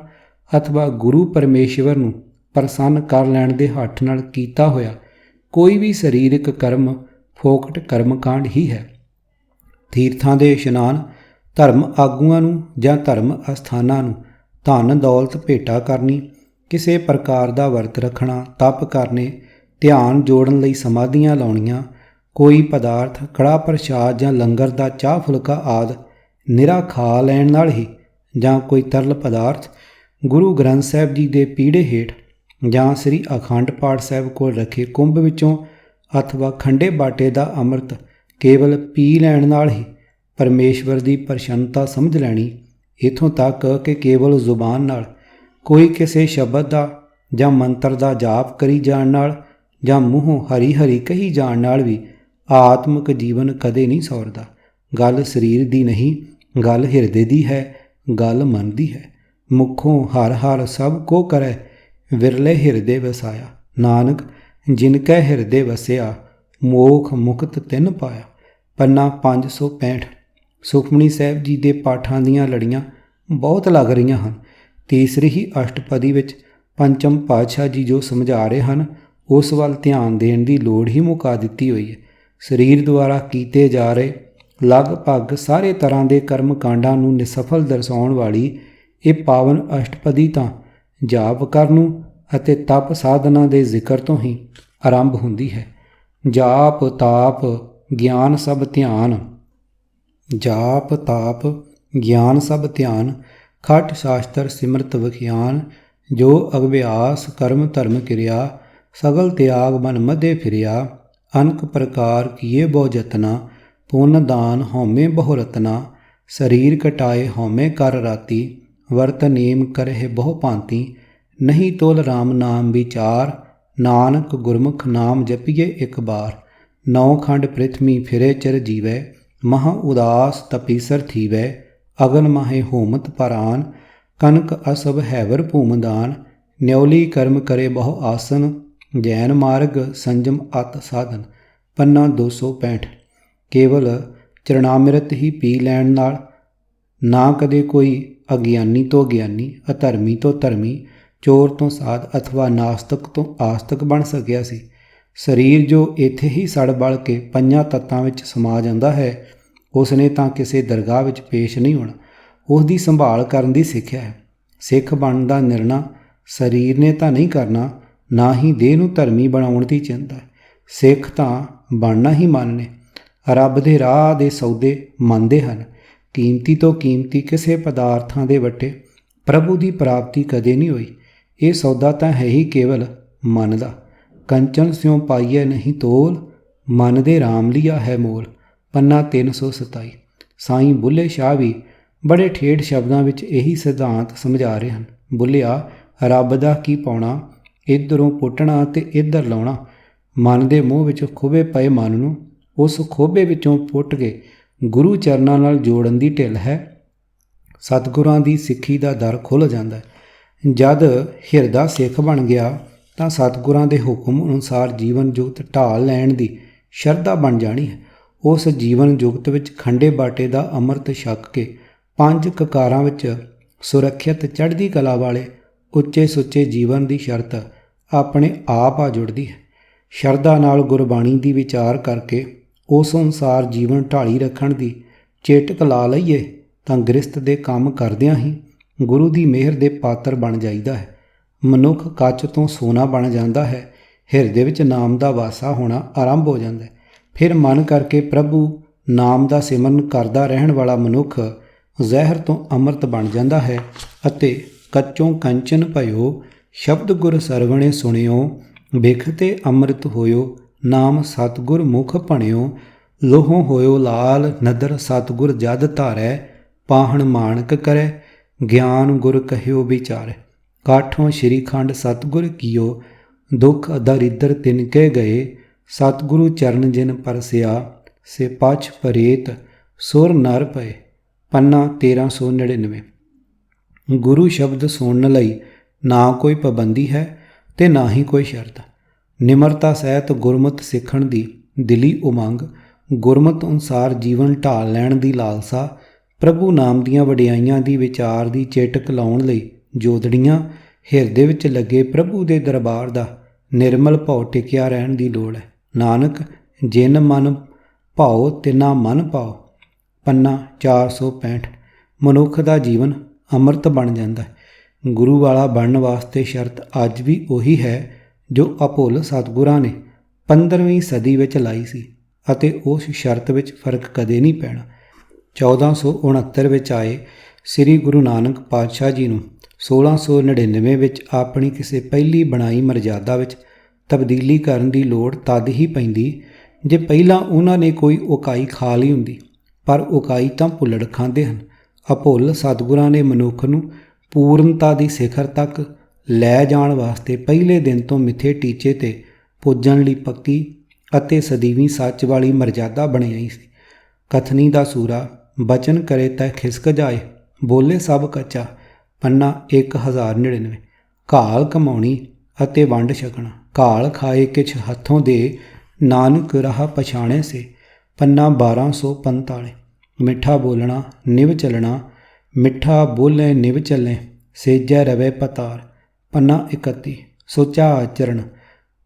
ਅਥਵਾ ਗੁਰੂ ਪਰਮੇਸ਼ਵਰ ਨੂੰ ਪ੍ਰਸੰਨ ਕਰ ਲੈਣ ਦੇ ਹੱਠ ਨਾਲ ਕੀਤਾ ਹੋਇਆ ਕੋਈ ਵੀ ਸਰੀਰਕ ਕਰਮ ਫੋਕਟ ਕਰਮਕਾਂਡ ਹੀ ਹੈ। ਤੀਰਥਾਂ ਦੇ ਇਸ਼ਨਾਨ, ਧਰਮ ਆਗੂਆਂ ਨੂੰ ਜਾਂ ਧਰਮ ਅਸਥਾਨਾਂ ਨੂੰ ਧਨ ਦੌਲਤ ਭੇਟਾ ਕਰਨੀ, ਕਿਸੇ ਪ੍ਰਕਾਰ ਦਾ ਵਰਤ ਰੱਖਣਾ, ਤਪ ਕਰਨੇ, ਧਿਆਨ ਜੋੜਨ ਲਈ ਸਮਾਧੀਆਂ ਲਾਉਣੀਆਂ, ਕੋਈ ਪਦਾਰਥ ਕੜਾ ਪ੍ਰਸ਼ਾਦ ਜਾਂ ਲੰਗਰ ਦਾ ਚਾਹ ਫੁਲਕਾ ਆਦਿ ਨਿਰਾ ਖਾ ਲੈਣ ਨਾਲ ਹੀ, ਜਾਂ ਕੋਈ ਤਰਲ ਪਦਾਰਥ ਗੁਰੂ ਗ੍ਰੰਥ ਸਾਹਿਬ ਜੀ ਦੇ ਪੀੜੇ ਹੇਠ ਜਾਂ ਸ੍ਰੀ ਅਖੰਡ ਪਾਠ ਸਾਹਿਬ ਕੋਲ ਰੱਖੇ ਕੁੰਭ ਵਿੱਚੋਂ ਅਥਵਾ ਖੰਡੇ ਬਾਟੇ ਦਾ ਅੰਮ੍ਰਿਤ ਕੇਵਲ ਪੀ ਲੈਣ ਨਾਲ ਹੀ ਪਰਮੇਸ਼ਵਰ ਦੀ ਪ੍ਰਸੰਨਤਾ ਸਮਝ ਲੈਣੀ। ਇੱਥੋਂ ਤੱਕ ਕਿ ਕੇਵਲ ਜ਼ੁਬਾਨ ਨਾਲ ਕੋਈ ਕਿਸੇ ਸ਼ਬਦ ਦਾ ਜਾਂ ਮੰਤਰ ਦਾ ਜਾਪ ਕਰੀ ਜਾਣ ਨਾਲ ਜਾਂ ਮੂੰਹੋਂ ਹਰੀ ਹਰੀ ਕਹੀ ਜਾਣ ਨਾਲ ਵੀ ਆਤਮਿਕ ਜੀਵਨ ਕਦੇ ਨਹੀਂ ਸੌਰਦਾ। ਗੱਲ ਸਰੀਰ ਦੀ ਨਹੀਂ, ਗੱਲ ਹਿਰਦੇ ਦੀ ਹੈ, ਗੱਲ ਮਨ ਦੀ ਹੈ। ਮੁਖੋਂ ਹਰ ਹਰ ਸਭ ਕੋ ਕਰੈ, ਵਿਰਲੇ ਹਿਰਦੇ ਵਸਾਇਆ। ਨਾਨਕ ਜਿਨ ਕੈ ਹਿਰਦੇ ਵਸਿਆ, ਮੋਖ ਮੁਕਤ ਤਿਨ ਪਾਇਆ। ਪੰਨਾ 565। ਸੁਖਮਨੀ ਸਾਹਿਬ ਜੀ ਦੇ ਪਾਠਾਂ ਦੀਆਂ ਲੜੀਆਂ ਬਹੁਤ ਲੱਗ ਰਹੀਆਂ ਹਨ। ਤੀਸਰੀ ਹੀ ਅਸ਼ਟਪਦੀ ਵਿੱਚ ਪੰਚਮ ਪਾਤਸ਼ਾਹ ਜੀ ਜੋ ਸਮਝਾ ਰਹੇ ਹਨ, ਉਸ ਵੱਲ ਧਿਆਨ ਦੇਣ ਦੀ ਲੋੜ ਹੀ ਮੁਕਾ ਦਿੱਤੀ ਹੋਈ ਹੈ। ਸਰੀਰ ਦੁਆਰਾ ਕੀਤੇ ਜਾ ਰਹੇ ਲਗਭਗ ਸਾਰੇ ਤਰ੍ਹਾਂ ਦੇ ਕਰਮ ਕਾਂਡਾਂ ਨੂੰ ਨਿਸਫਲ ਦਰਸਾਉਣ ਵਾਲੀ ਇਹ ਪਾਵਨ ਅਸ਼ਟਪਦੀ ਤਾਂ ਜਾਪ ਕਰਨ ਅਤੇ ਤਪ ਸਾਧਨਾ ਦੇ ਜ਼ਿਕਰ ਤੋਂ ਹੀ ਆਰੰਭ ਹੁੰਦੀ ਹੈ। ਜਾਪ ਤਾਪ ਗਿਆਨ ਸਭ ਧਿਆਨ, ਜਾਪ ਤਾਪ ਗਿਆਨ ਸਭ ਧਿਆਨ, ਖਟ ਸ਼ਾਸਤਰ ਸਿਮਰਤ ਵਿਖਿਆਨ, ਜੋ ਅਗਿਆਸ ਕਰਮ ਧਰਮ ਕਿਰਿਆ, ਸਗਲ ਤਿਆਗ ਮਨ ਮਧੇ ਫਿਰਿਆ। ਅਨਕ ਪ੍ਰਕਾਰ ਕੀਏ ਬਹੁ ਜਤਨਾ, ਪੁੰਨ ਦਾਨ ਹਉਮੈ ਬਹੁ ਰਤਨਾ। ਸਰੀਰ ਕਟਾਏ ਹਉਮੈ ਕਰ ਰਾਤੀ, ਵਰਤ ਨੇਮ ਕਰਹਿ ਬਹੁ ਭਾਂਤੀ। ਨਹੀਂ ਤੋਲ ਰਾਮ ਨਾਮ ਵਿਚਾਰ, ਨਾਨਕ ਗੁਰਮੁਖ ਨਾਮ ਜਪੀਏ ਇੱਕ ਬਾਰ। ਨੌ ਖੰਡ ਪ੍ਰਿਥਵੀ ਫਿਰੇ ਚਿਰ ਜੀਵੈ, ਮਹਾ ਉਦਾਸ ਤਪੀਸਰ ਥੀਵੈ। ਅਗਨ ਮਾਹੇ ਹੋਮਤ ਪਰਾਨ, ਕਨਕ ਅਸਭ ਹੈਵਰ ਭੂਮਦਾਨ। ਨਿਉਲੀ ਕਰਮ ਕਰੇ ਬਹੁ ਆਸਨ, ਜੈਨ ਮਾਰਗ ਸੰਜਮ ਅਤ ਸਾਧਨ। ਪੰਨਾ 265। ਕੇਵਲ ਚਰਣਾਮ੍ਰਿਤ ਹੀ ਪੀ ਲੈਣ ਨਾਲ ਨਾ ਕਦੇ ਕੋਈ ਅਗਿਆਨੀ ਤੋਂ ਗਿਆਨੀ, ਅਧਰਮੀ ਤੋਂ ਧਰਮੀ, ਚੋਰ ਤੋਂ ਸਾਧ ਅਥਵਾ ਨਾਸਤਕ ਤੋਂ ਆਸਤਕ ਬਣ ਸਕਿਆ ਸੀ। ਸਰੀਰ ਜੋ ਇੱਥੇ ਹੀ ਸੜ ਬਲ ਕੇ ਪੰਜਾਂ ਤੱਤਾਂ ਵਿੱਚ ਸਮਾ ਜਾਂਦਾ ਹੈ, ਉਸ ਨੇ ਤਾਂ ਕਿਸੇ ਦਰਗਾਹ ਵਿੱਚ ਪੇਸ਼ ਨਹੀਂ ਹੋਣਾ। ਉਸ ਦੀ ਸੰਭਾਲ ਕਰਨ ਦੀ ਸਿੱਖਿਆ ਹੈ। ਸਿੱਖ ਬਣਨ ਦਾ ਨਿਰਣਾ ਸਰੀਰ ਨੇ ਤਾਂ ਨਹੀਂ ਕਰਨਾ, ਨਾ ਹੀ ਦੇਹ ਨੂੰ ਧਰਮੀ ਬਣਾਉਣ ਦੀ ਚਿੰਤਾ ਹੈ। ਸਿੱਖ ਤਾਂ ਬਣਨਾ ਹੀ ਮਨ ਨੇ। ਰੱਬ ਦੇ ਰਾਹ ਦੇ ਸੌਦੇ ਮੰਨਦੇ ਹਨ। ਕੀਮਤੀ ਤੋਂ ਕੀਮਤੀ ਕਿਸੇ ਪਦਾਰਥਾਂ ਦੇ ਵੱਟੇ ਪ੍ਰਭੂ ਦੀ ਪ੍ਰਾਪਤੀ ਕਦੇ ਨਹੀਂ ਹੋਈ। ਇਹ ਸੌਦਾ ਤਾਂ ਹੈ ਹੀ ਕੇਵਲ ਮਨ ਦਾ। ਕੰਚਨ ਸਿਉ ਪਾਈਐ ਨਹੀਂ ਤੋਲ, ਮਨ ਦੇ ਰਾਮ ਲਿਆ ਹੈ ਮੋਲ। ਪੰਨਾ 327। ਸਾਈਂ ਬੁੱਲੇ ਸ਼ਾਹ ਵੀ ਬੜੇ ਠੇਠ ਸ਼ਬਦਾਂ ਵਿੱਚ ਇਹੀ ਸਿਧਾਂਤ ਸਮਝਾ ਰਹੇ ਹਨ। ਬੁੱਲਿਆ, ਰੱਬ ਦਾ ਕੀ ਪਾਉਣਾ, ਇੱਧਰੋਂ ਪੁੱਟਣਾ ਅਤੇ ਇੱਧਰ ਲਾਉਣਾ। ਮਨ ਦੇ ਮੂੰਹ ਵਿੱਚ ਖੁੱਭੇ ਪਏ ਮਨ ਨੂੰ ਉਸ ਖੋਭੇ ਵਿੱਚੋਂ ਪੁੱਟ ਕੇ ਗੁਰੂ ਚਰਨਾਂ ਨਾਲ ਜੋੜਨ ਦੀ ਢਿੱਲ ਹੈ। ਸਤਿਗੁਰਾਂ ਦੀ ਸਿੱਖੀ ਦਾ ਦਰ ਖੁੱਲ੍ਹ ਜਾਂਦਾ ਹੈ। ਜਦ ਹਿਰਦਾ ਸਿੱਖ ਬਣ ਗਿਆ ਤਾਂ ਸਤਿਗੁਰਾਂ ਦੇ ਹੁਕਮ ਅਨੁਸਾਰ ਜੀਵਨ ਜੁਗਤ ਢਾਲ ਲੈਣ ਦੀ ਸ਼ਰਧਾ ਬਣ ਜਾਣੀ ਹੈ। ਉਸ ਜੀਵਨ ਜੁਗਤ ਵਿੱਚ ਖੰਡੇ ਬਾਟੇ ਦਾ ਅੰਮ੍ਰਿਤ ਛਕ ਕੇ ਪੰਜ ਕਕਾਰਾਂ ਵਿੱਚ ਸੁਰੱਖਿਅਤ ਚੜ੍ਹਦੀ ਕਲਾ ਵਾਲੇ ਉੱਚੇ ਸੁੱਚੇ ਜੀਵਨ ਦੀ ਸ਼ਰਤ ਆਪਣੇ ਆਪ ਆ ਜੁੜਦੀ ਹੈ। ਸ਼ਰਧਾ ਨਾਲ ਗੁਰਬਾਣੀ ਦੀ ਵਿਚਾਰ ਕਰਕੇ ਉਸ ਅਨੁਸਾਰ ਜੀਵਨ ਢਾਲੀ ਰੱਖਣ ਦੀ ਚੇਟਕ ਲਾ ਲਈਏ ਤਾਂ ਗ੍ਰਸਤ ਦੇ ਕੰਮ ਕਰਦਿਆਂ ਹੀ ਗੁਰੂ ਦੀ ਮਿਹਰ ਦੇ ਪਾਤਰ ਬਣ ਜਾਈਦਾ ਹੈ। ਮਨੁੱਖ ਕੱਚ ਤੋਂ ਸੋਨਾ ਬਣ ਜਾਂਦਾ ਹੈ। ਹਿਰਦੇ ਵਿੱਚ ਨਾਮ ਦਾ ਵਾਸਾ ਹੋਣਾ ਆਰੰਭ ਹੋ ਜਾਂਦਾ ਹੈ। ਫਿਰ ਮਨ ਕਰਕੇ ਪ੍ਰਭੂ ਨਾਮ ਦਾ ਸਿਮਰਨ ਕਰਦਾ ਰਹਿਣ ਵਾਲਾ ਮਨੁੱਖ ਜ਼ਹਿਰ ਤੋਂ ਅੰਮ੍ਰਿਤ ਬਣ ਜਾਂਦਾ ਹੈ ਅਤੇ ਕੱਚੋਂ ਕੰਚਨ ਭਇਓ, ਸ਼ਬਦ ਗੁਰ ਸਰਵਣੇ ਸੁਣਿਓ। ਬਿਖਤੇ ਅੰਮ੍ਰਿਤ ਹੋਇਓ, ਨਾਮ ਸਤਿਗੁਰ ਮੁਖ ਭਣਿਓ। ਲੋਹੋਂ ਹੋਇਓ ਲਾਲ ਨਦਰ, ਸਤਿਗੁਰ ਜਦ ਧਾਰੈ। ਪਾਹਣ ਮਾਣਕ ਕਰੈ, ਗਿਆਨ ਗੁਰ ਕਹਿਓ ਵਿਚਾਰੈ। ਕਾਠੋਂ ਸ਼੍ਰੀ ਖੰਡ ਸਤਿਗੁਰ ਕੀਓ, ਦੁਖ ਦਰਿਦਰ ਤਿਨਕੇ ਗਏ। ਸਤਿਗੁਰੂ ਚਰਨ ਜਿਨ ਪਰਸਿਆ, ਸੇ ਪਛ ਪਰੇਤ ਸੁਰ ਨਰ ਪਏ। ਪੰਨਾ 1399। ਗੁਰੂ ਸ਼ਬਦ ਸੁਣਨ ਲਈ ਨਾ ਕੋਈ ਪਾਬੰਦੀ ਹੈ ਤੇ ਨਾ ਹੀ ਕੋਈ ਸ਼ਰਤ। ਨਿਮਰਤਾ ਸਹਿਤ ਗੁਰਮਤਿ ਸਿੱਖਣ ਦੀ ਦਿਲੀ ਉਮੰਗ ਗੁਰਮਤਿ ਅਨੁਸਾਰ ਜੀਵਨ ਢਾਲ ਲੈਣ ਦੀ ਲਾਲਸਾ, ਪ੍ਰਭੂ ਨਾਮ ਦੀਆਂ ਵਡਿਆਈਆਂ ਦੀ ਵਿਚਾਰ ਦੀ ਚੇਟਕ ਲਾਉਣ ਲਈ ਜੋਦੜੀਆਂ, ਹਿਰਦੇ ਵਿੱਚ ਲੱਗੇ ਪ੍ਰਭੂ ਦੇ ਦਰਬਾਰ ਦਾ ਨਿਰਮਲ ਭਾਉ ਟਿਕਿਆ ਰਹਿਣ ਦੀ ਲੋੜ ਹੈ। ਨਾਨਕ ਜਿਨ ਮਨ ਭਾਉ ਤਿਨਾ ਮਨ ਭਾਉ। ਪੰਨਾ 465। ਮਨੁੱਖ ਦਾ ਜੀਵਨ ਅੰਮ੍ਰਿਤ ਬਣ ਜਾਂਦਾ ਹੈ। ਗੁਰੂ ਵਾਲਾ ਬਣਨ ਵਾਸਤੇ ਸ਼ਰਤ ਅੱਜ ਵੀ ਉਹੀ ਹੈ ਜੋ ਅਭੁੱਲ ਸਤਿਗੁਰਾਂ ਨੇ 15ਵੀਂ ਸਦੀ ਵਿੱਚ ਲਾਈ ਸੀ, ਅਤੇ ਉਸ ਸ਼ਰਤ ਵਿੱਚ ਫਰਕ ਕਦੇ ਨਹੀਂ ਪੈਣਾ। 1469 ਵਿੱਚ ਆਏ ਸ੍ਰੀ ਗੁਰੂ ਨਾਨਕ ਪਾਤਸ਼ਾਹ ਜੀ ਨੂੰ 1699 ਵਿੱਚ ਆਪਣੀ ਕਿਸੇ ਪਹਿਲੀ ਬਣਾਈ ਮਰਜ਼ਾਦਾ ਵਿੱਚ ਤਬਦੀਲੀ ਕਰਨ ਦੀ ਲੋੜ ਤਦ ਹੀ ਪੈਂਦੀ ਜੇ ਪਹਿਲਾਂ ਉਹਨਾਂ ਨੇ ਕੋਈ ਉਕਾਈ ਖਾ ਲਈ ਹੁੰਦੀ, ਪਰ ਉਕਾਈ ਤਾਂ ਭੁੱਲੜ ਖਾਂਦੇ ਹਨ। ਅਭੁੱਲ ਸਤਿਗੁਰਾਂ ਨੇ ਮਨੁੱਖ ਨੂੰ ਪੂਰਨਤਾ ਦੀ ਸਿਖਰ ਤੱਕ ਲੈ ਜਾਣ ਵਾਸਤੇ ਪਹਿਲੇ ਦਿਨ ਤੋਂ ਮਿੱਥੇ ਟੀਚੇ 'ਤੇ ਪੁੱਜਣ ਲਈ ਪੱਕੀ ਅਤੇ ਸਦੀਵੀ ਸੱਚ ਵਾਲੀ ਮਰਜ਼ਾਦਾ ਬਣਾਈ ਸੀ। ਕਥਨੀ ਦਾ ਸੂਰਾ ਬਚਨ ਕਰੇ ਤੈ ਖਿਸਕ ਜਾਏ, ਬੋਲੇ ਸਭ ਕੱਚਾ। ਪੰਨਾ 1099। ਘਾਲ ਕਮਾਉਣੀ ਅਤੇ ਵੰਡ ਛਕਣਾ। ਘਾਲ ਖਾਏ ਕਿਛ ਹੱਥੋਂ ਦੇ, ਨਾਨਕ ਰਾਹ ਪਛਾਣੇ ਸੇ। ਪੰਨਾ 1245। ਮਿੱਠਾ ਬੋਲਣਾ ਨਿਵ ਚੱਲਣਾ, ਮਿੱਠਾ ਬੋਲੇ ਨਿਵ ਚੱਲੇ, ਸੇਜੈ ਰਵੇ ਪਤਾਰ। ਪੰਨਾ 31। ਸੋਚਾ ਆਚਰਣ।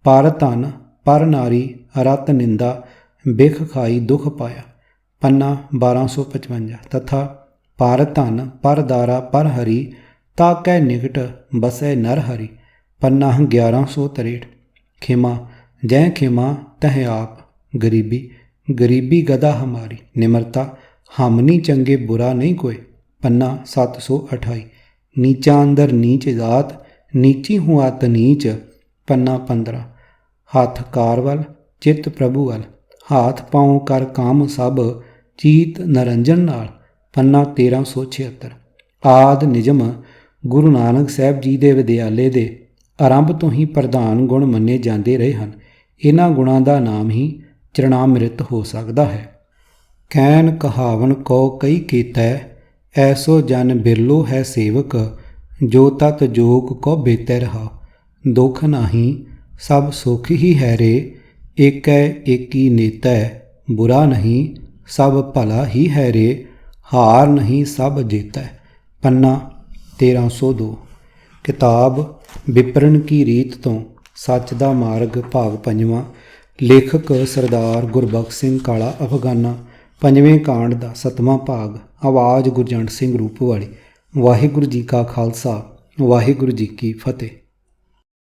ਪਰ ਧਨ ਪਰ ਨਾਰੀ ਰਤ ਨਿੰਦਾ, ਬਿਖ ਖਾਈ ਦੁਖ ਪਾਇਆ। ਪੰਨਾ 1255। ਤਥਾ ਪਰ ਧਨ ਪਰ ਦਾਰਾ ਪਰ ਹਰੀ, ਤਾ ਕੈ ਨਿਕਟ ਬਸੈ ਨਰ ਹਰੀ। ਪੰਨਾ 1163। ਖਿਮਾ ਜੈ ਖਿਮਾ ਤਹ ਆਪ, ਗਰੀਬੀ ਗਰੀਬੀ ਗਦਾ ਹਮਾਰੀ। ਨਿਮਰਤਾ ਹਮ ਨੀ ਚੰਗੇ ਬੁਰਾ ਨਹੀਂ ਕੋਏ। ਪੰਨਾ 728। ਨੀਚਾ ਅੰਦਰ ਨੀਚ ਜਾਤ, ਨੀਚੀ ਹੂੰ ਅਤ ਨੀਚ। ਪੰਨਾ 15। ਹੱਥ ਕਾਰ ਵੱਲ ਚਿੱਤ ਪ੍ਰਭੂ ਵੱਲ, ਹਾਥ ਪਾਉ ਕਰ ਕਾਮ ਸਭ, ਚੀਤ ਨਰੰਜਨ ਨਾਲ। ਪੰਨਾ 1376। ਆਦ ਨਿਜਮ ਗੁਰੂ ਨਾਨਕ ਸਾਹਿਬ ਜੀ ਦੇ ਵਿਦਿਆਲੇ ਦੇ ਆਰੰਭ ਤੋਂ ਹੀ ਪ੍ਰਧਾਨ ਗੁਣ ਮੰਨੇ ਜਾਂਦੇ ਰਹੇ ਹਨ। ਇਹਨਾਂ ਗੁਣਾਂ ਦਾ ਨਾਮ ਹੀ ਚਰਣਾਮ੍ਰਿਤ ਹੋ ਸਕਦਾ ਹੈ। ਕੈਨ ਕਹਾਵਨ ਕਉ ਕਈ ਕੀਤੈ, ਐਸੋ ਜਨ ਬਿਰਲੋ ਹੈ ਸੇਵਕ, ਜੋ ਤਤ ਜੋਗ ਕੋ ਬੇਤੈ ਰਹਾ। ਦੁਖ ਨਾਹੀ ਸਭ ਸੁਖ ਹੀ ਹੈ ਰੇ, ਏਕੈ ਏਕੀ ਨੇਤੈ, ਬੁਰਾ ਨਹੀਂ ਸਭ ਭਲਾ ਹੀ ਹੈ ਰੇ, ਹਾਰ ਨਹੀਂ ਸਭ ਜੇਤੈ। ਪੰਨਾ 1302। ਕਿਤਾਬ ਵਿਪਰਨ ਕੀ ਰੀਤ ਤੋਂ ਸੱਚ ਦਾ ਮਾਰਗ ਭਾਗ 5ਵਾਂ। ਲੇਖਕ ਸਰਦਾਰ ਗੁਰਬਖਸ਼ ਸਿੰਘ ਕਾਲਾ ਅਫਗਾਨਾ। 5ਵੇਂ ਕਾਂਡ ਦਾ 7ਵਾਂ ਭਾਗ। ਆਵਾਜ਼ ਗੁਰਜੰਟ ਸਿੰਘ ਰੂਪਵਾਲੀ। ਵਾਹਿਗੁਰੂ ਜੀ ਕਾ ਖਾਲਸਾ, ਵਾਹਿਗੁਰੂ ਜੀ ਕੀ ਫਤਿਹ।